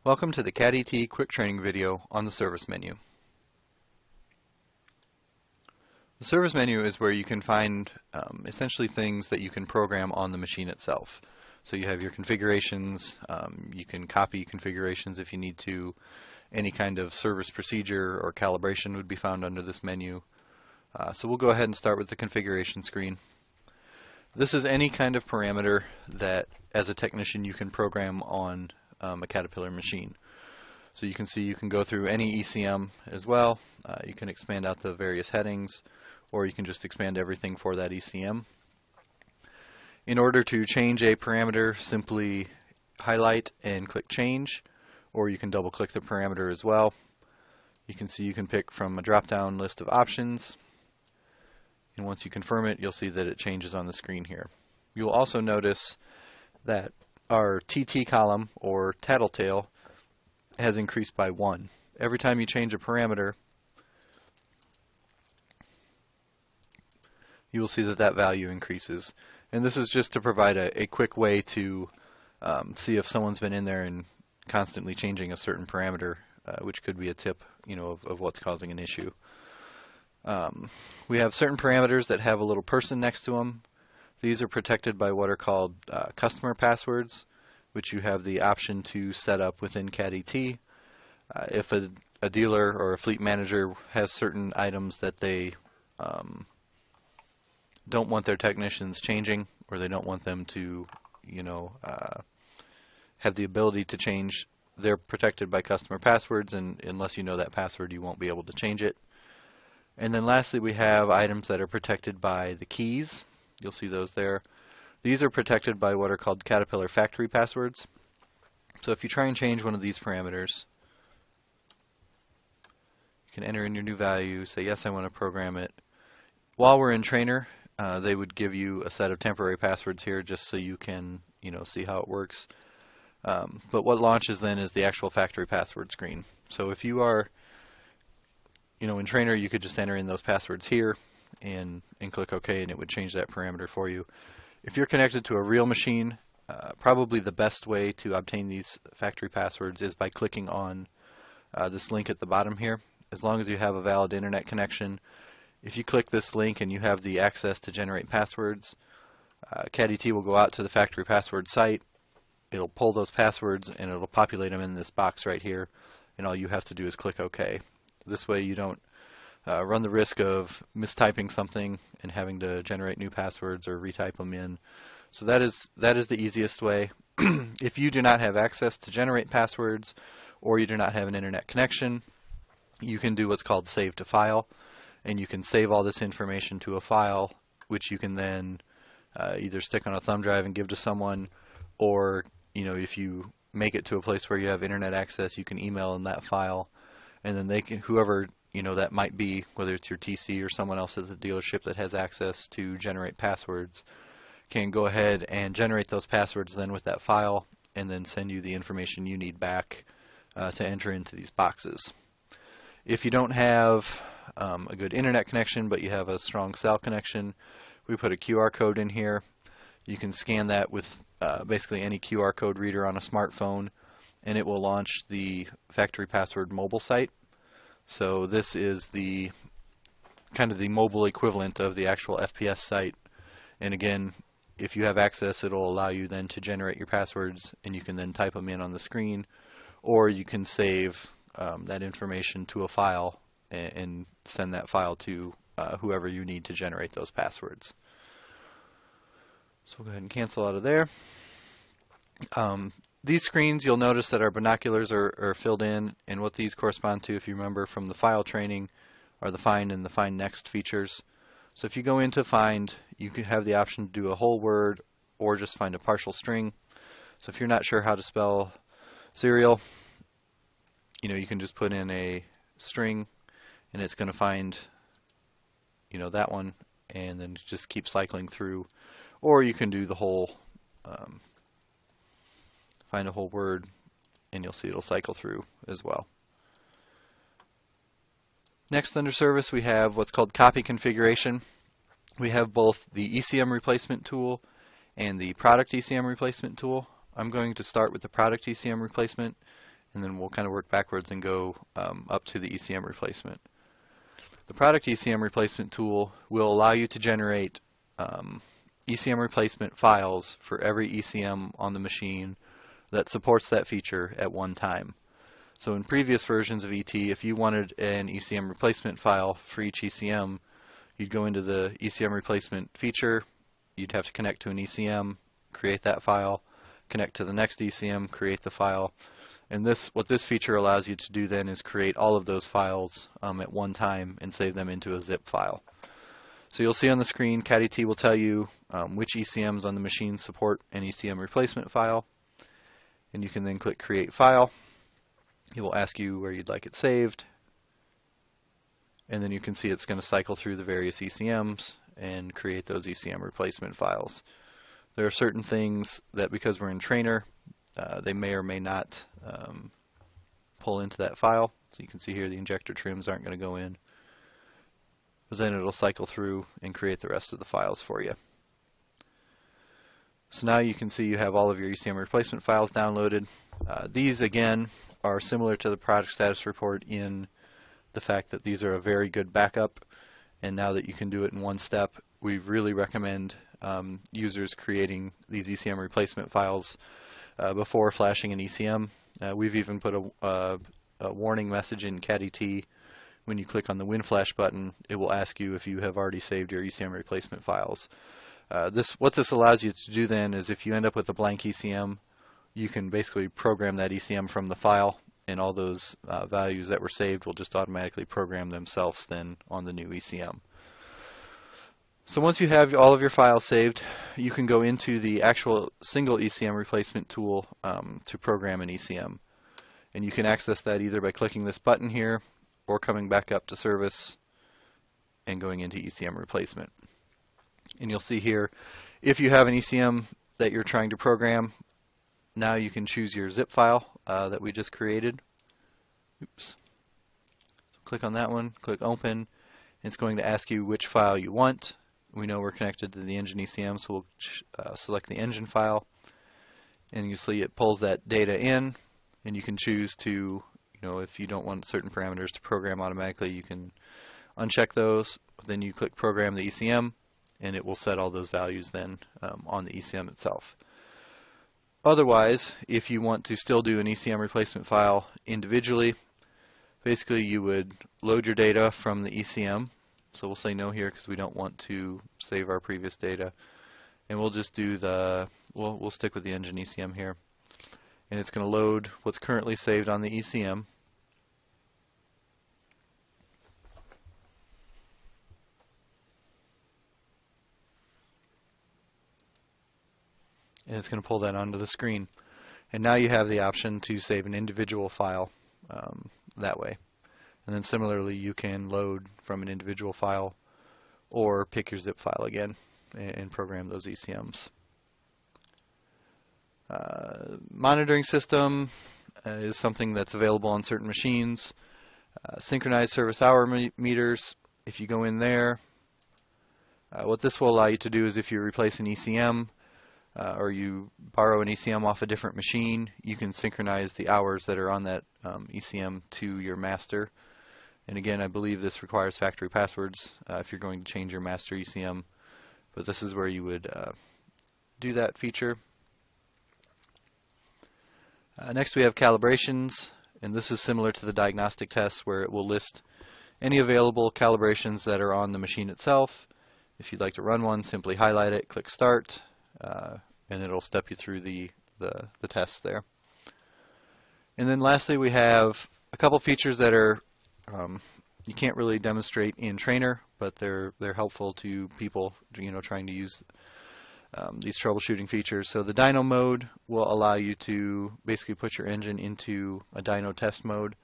Welcome to the CAT-ET quick training video on the service menu. The service menu is where you can find essentially things that you can program on the machine itself. So you have your configurations, you can copy configurations if you need to, any kind of service procedure or calibration would be found under this menu. So we'll go ahead and start with the configuration screen. This is any kind of parameter that as a technician you can program on a Caterpillar machine. So you can see you can go through any ECM as well. You can expand out the various headings, or you can just expand everything for that ECM. In order to change a parameter, simply highlight and click change, or you can double click the parameter as well. You can see you can pick from a drop-down list of options, and once you confirm it, you'll see that it changes on the screen here. You'll also notice that our TT column, or tattletale, has increased by 1. Every time you change a parameter, you will see that that value increases. And this is just to provide a quick way to see if someone's been in there and constantly changing a certain parameter, which could be a tip, of what's causing an issue. We have certain parameters that have a little person next to them. These are protected by what are called customer passwords, which you have the option to set up within CAT-ET. If a dealer or a fleet manager has certain items that they don't want their technicians changing, or they don't want them to, have the ability to change, they're protected by customer passwords, and unless you know that password, you won't be able to change it. And then lastly, we have items that are protected by the keys. You'll see those there. These are protected by what are called Caterpillar factory passwords. So if you try and change one of these parameters, you can enter in your new value, say yes, I want to program it. While we're in Trainer, they would give you a set of temporary passwords here just so you can see how it works. But what launches then is the actual factory password screen. So if you are in Trainer, you could just enter in those passwords here and click OK, and it would change that parameter for you. If you're connected to a real machine, probably the best way to obtain these factory passwords is by clicking on this link at the bottom here. As long as you have a valid internet connection, if you click this link and you have the access to generate passwords, CAT-ET will go out to the factory password site. It'll pull those passwords and it'll populate them in this box right here, and all you have to do is click OK. This way you don't run the risk of mistyping something and having to generate new passwords or retype them in. So that is the easiest way. If you do not have access to generate passwords, or you do not have an internet connection, you can do what's called save to file, and you can save all this information to a file, which you can then either stick on a thumb drive and give to someone, or if you make it to a place where you have internet access, you can email in that file, and then they can, whoever that might be, whether it's your TC or someone else at the dealership that has access to generate passwords, can go ahead and generate those passwords then with that file, and then send you the information you need back to enter into these boxes. If you don't have a good internet connection, but you have a strong cell connection, we put a QR code in here. You can scan that with basically any QR code reader on a smartphone, and it will launch the factory password mobile site. So this is the kind of the mobile equivalent of the actual FPS site. And again, if you have access, it'll allow you then to generate your passwords, and you can then type them in on the screen, or you can save that information to a file and send that file to whoever you need to generate those passwords. So we'll go ahead and cancel out of there. These screens, you'll notice that our binoculars are filled in, and what these correspond to, if you remember from the file training, are the Find and the Find Next features. So if you go into Find, you can have the option to do a whole word or just find a partial string. So if you're not sure how to spell cereal, you can just put in a string, and it's going to find that one, and then just keep cycling through. Or you can do the whole find a whole word, and you'll see it'll cycle through as well. Next, under service, we have what's called copy configuration. We have both the ECM replacement tool and the product ECM replacement tool. I'm going to start with the product ECM replacement, and then we'll kind of work backwards and go up to the ECM replacement. The product ECM replacement tool will allow you to generate ECM replacement files for every ECM on the machine that supports that feature at one time. So in previous versions of ET, if you wanted an ECM replacement file for each ECM, you'd go into the ECM replacement feature, you'd have to connect to an ECM, create that file, connect to the next ECM, create the file. And what this feature allows you to do then is create all of those files at one time and save them into a zip file. So you'll see on the screen, CADDT will tell you which ECMs on the machine support an ECM replacement file. And you can then click Create File. It will ask you where you'd like it saved. And then you can see it's going to cycle through the various ECMs and create those ECM replacement files. There are certain things that, because we're in Trainer, they may or may not pull into that file. So you can see here the injector trims aren't going to go in. But then it'll cycle through and create the rest of the files for you. So now you can see you have all of your ECM replacement files downloaded. These, again, are similar to the product status report in the fact that these are a very good backup. And now that you can do it in one step, we really recommend users creating these ECM replacement files before flashing an ECM. We've even put a warning message in CADDT. When you click on the WinFlash button, it will ask you if you have already saved your ECM replacement files. What this allows you to do then is, if you end up with a blank ECM, you can basically program that ECM from the file, and all those values that were saved will just automatically program themselves then on the new ECM. So once you have all of your files saved, you can go into the actual single ECM replacement tool to program an ECM. And you can access that either by clicking this button here or coming back up to Service and going into ECM replacement. And you'll see here, if you have an ECM that you're trying to program, now you can choose your zip file that we just created. Oops. So click on that one, click Open, and it's going to ask you which file you want. We know we're connected to the engine ECM, so we'll select the engine file. And you see it pulls that data in, and you can choose to, if you don't want certain parameters to program automatically, you can uncheck those. Then you click Program the ECM, and it will set all those values then on the ECM itself. Otherwise, if you want to still do an ECM replacement file individually, basically you would load your data from the ECM. So we'll say no here because we don't want to save our previous data. And we'll just do we'll stick with the engine ECM here. And it's going to load what's currently saved on the ECM. And it's going to pull that onto the screen. And now you have the option to save an individual file that way. And then similarly, you can load from an individual file or pick your zip file again and program those ECMs. Monitoring system is something that's available on certain machines. Synchronized service hour meters, if you go in there, what this will allow you to do is, if you replace an ECM, or you borrow an ECM off a different machine, you can synchronize the hours that are on that ECM to your master. And again, I believe this requires factory passwords if you're going to change your master ECM, but this is where you would do that feature. Next we have calibrations, and this is similar to the diagnostic tests, where it will list any available calibrations that are on the machine itself. If you'd like to run one, simply highlight it, click Start, and it'll step you through the tests there. And then lastly, we have a couple features that are you can't really demonstrate in Trainer, but they're helpful to people trying to use these troubleshooting features. So the dyno mode will allow you to basically put your engine into a dyno test mode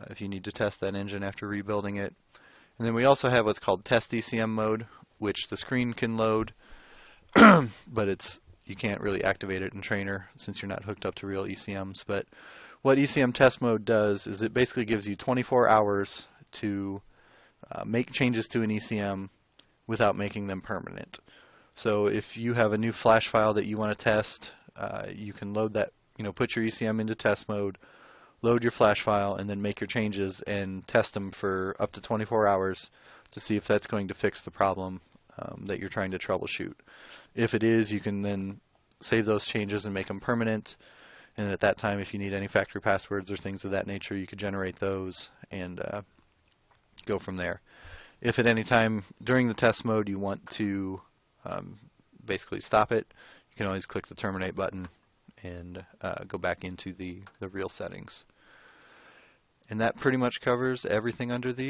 if you need to test that engine after rebuilding it. And then we also have what's called test ECM mode, which the screen can load, but you can't really activate it in Trainer since you're not hooked up to real ECMs. But what ECM test mode does is it basically gives you 24 hours to make changes to an ECM without making them permanent. So if you have a new flash file that you want to test, you can load that, put your ECM into test mode, load your flash file, and then make your changes and test them for up to 24 hours to see if that's going to fix the problem that you're trying to troubleshoot. If it is, you can then save those changes and make them permanent. And at that time, if you need any factory passwords or things of that nature, you could generate those and go from there. If at any time during the test mode you want to basically stop it, you can always click the terminate button and go back into the real settings. And that pretty much covers everything under these.